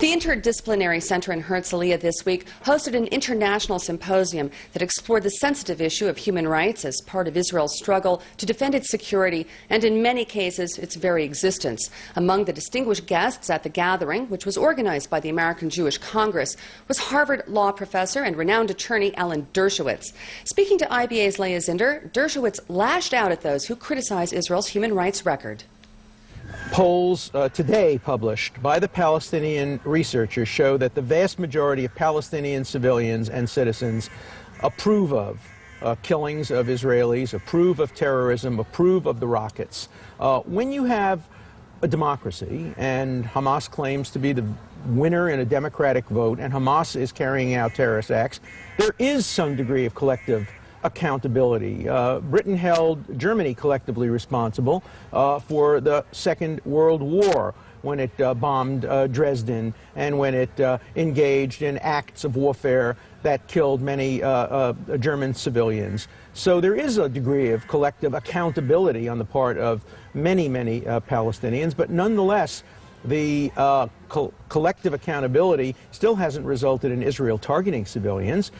The Interdisciplinary Center in Herzliya this week hosted an international symposium that explored the sensitive issue of human rights as part of Israel's struggle to defend its security and, in many cases, its very existence. Among the distinguished guests at the gathering, which was organized by the American Jewish Congress, was Harvard law professor and renowned attorney Alan Dershowitz. Speaking to IBA's Leah Zinder, Dershowitz lashed out at those who criticize Israel's human rights record. Polls today published by the Palestinian researchers show that the vast majority of Palestinian civilians and citizens approve of killings of Israelis, approve of terrorism, approve of the rockets. When you have a democracy, and Hamas claims to be the winner in a democratic vote, and Hamas is carrying out terrorist acts, there is some degree of collective accountability. Britain held Germany collectively responsible for the Second World War when it bombed Dresden and when it engaged in acts of warfare that killed many German civilians. So there is a degree of collective accountability on the part of many Palestinians, but nonetheless, the collective accountability still hasn't resulted in Israel targeting civilians.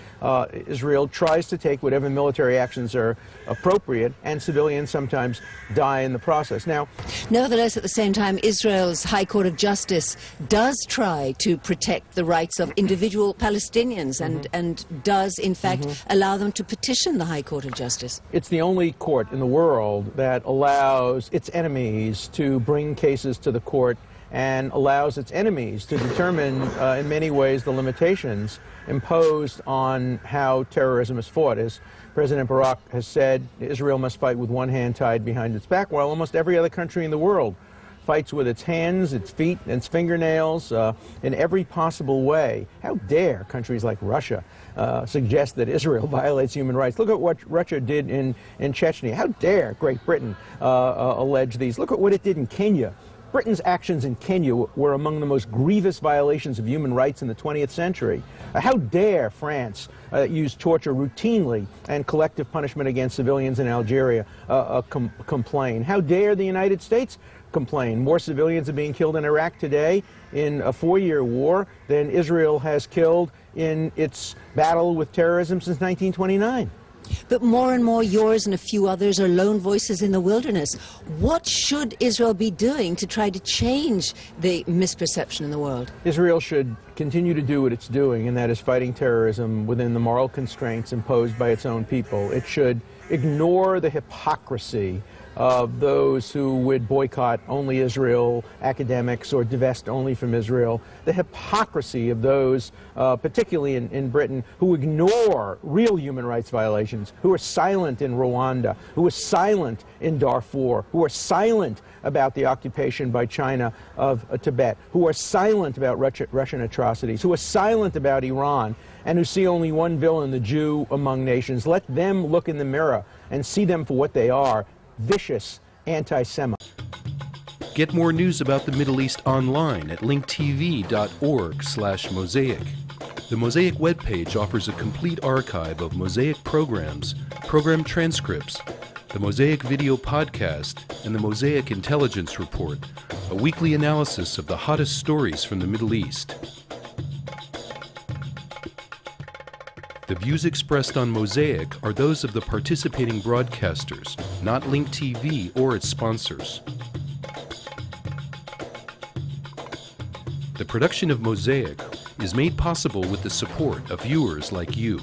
Israel tries to take whatever military actions are appropriate, and civilians sometimes die in the process. Now, nevertheless, at the same time, Israel's High Court of Justice does try to protect the rights of individual Palestinians and does, in fact, allow them to petition the High Court of Justice. It's the only court in the world that allows its enemies to bring cases to the court and allows its enemies to determine, in many ways, the limitations imposed on how terrorism is fought. As President Barack has said, Israel must fight with one hand tied behind its back, while almost every other country in the world fights with its hands, its feet, and its fingernails in every possible way. How dare countries like Russia suggest that Israel violates human rights? Look at what Russia did in Chechnya. How dare Great Britain allege these? Look at what it did in Kenya. Britain's actions in Kenya were among the most grievous violations of human rights in the 20th century. How dare France use torture routinely and collective punishment against civilians in Algeria complain? How dare the United States complain? More civilians are being killed in Iraq today in a 4-year war than Israel has killed in its battle with terrorism since 1929. But more and more, yours and a few others are lone voices in the wilderness. What should Israel be doing to try to change the misperception in the world? Israel should continue to do what it's doing, and that is fighting terrorism within the moral constraints imposed by its own people. It should ignore the hypocrisy of those who would boycott only Israel, academics, or divest only from Israel, the hypocrisy of those, particularly in Britain, who ignore real human rights violations, who are silent in Rwanda, who are silent in Darfur, who are silent about the occupation by China of Tibet, who are silent about Russian atrocities, who are silent about Iran, and who see only one villain, the Jew among nations. Let them look in the mirror and see them for what they are: vicious anti-Semites. Get more news about the Middle East online at linktv.org/mosaic. The Mosaic webpage offers a complete archive of Mosaic programs, program transcripts, the Mosaic video podcast, and the Mosaic Intelligence Report, a weekly analysis of the hottest stories from the Middle East. The views expressed on Mosaic are those of the participating broadcasters, not Link TV or its sponsors. The production of Mosaic is made possible with the support of viewers like you.